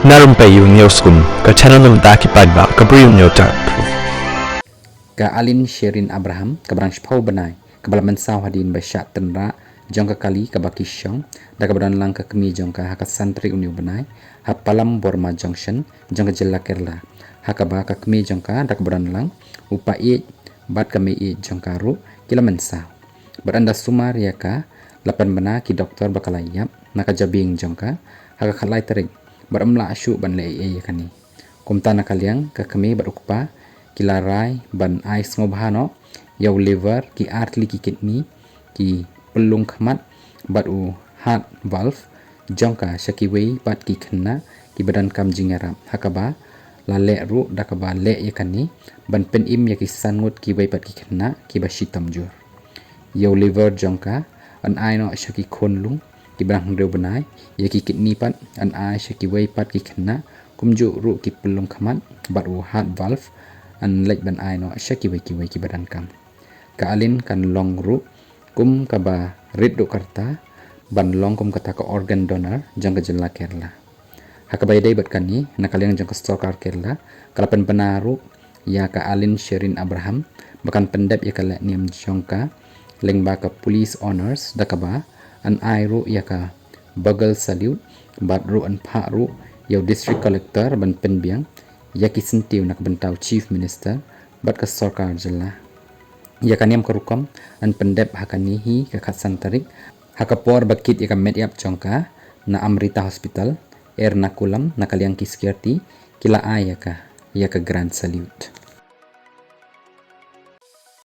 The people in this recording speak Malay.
Narumpayu Newskum, ke channel ng Daki Padba, Kabriyo Nyotar. Ka Alin Sherin Abraham, ka branch Pau Banai, ka Balaman Sao Hadin Bashat Tenra, Jong ka Kali, ka Bakisyong, da ka Badan Lang ka Kami Jong ka Haka Santri Uniu Banai, ha Palam Borma Junction, Jong ka Jella Kerala, Haka Ba ka Kami Jong ka, da ka Badan Lang, Upa I, Bat Kami I Jong ka Ru, Kilaman Sao. Beranda Sumar ya ka, Lapan Bana ki Doktor Bakalayap, Naka Jabing Jong ka, Haka Kalai Terik, Beramla Asyu Ban Le ya kani. Kumta na kaliang ka kami berukpa kilarai ban ais ngobhano yaw liver ki artli ki kidney ki pelung khamat bat u heart valve jongka shakiwei bat ki khanna ki badan kam jingaram hakaba la le ru dakaba le yakani ban pen im yaki sangut ki wei bat ki khanna ki bashitam jur yaw liver jongka an aino shaki khonlung ki barang deu benai yaki kidney pat an ai shaki wei pat ki khanna kumju ru ki pelung khamat bat u heart valve an lek ban ai no shaki wei ki badan kam ka alin kan long ru kum ka ba rit do karta ban long kum kata ka organ donor jang ka jella Kerala hakabai dai bat kan ni nakaliang jang ka stokar Kerala kalapan penaru ya ka Alin Sherin Abraham bakan pendep ya ka niam jongka leng ba ka police honors dakaba an ai ru ya ka bagal salute bat ru an pha ru yaw district collector ban penbiang yaki sentiu nak bentau chief minister bat ka sarkar jella yakaniam karukam an pendep hakanihi ka khatsan tarik hakapor bakit yaka mediap chongka na Amrita Hospital Ernakulam nakaliang ki security kila ayaka yaka grand salute.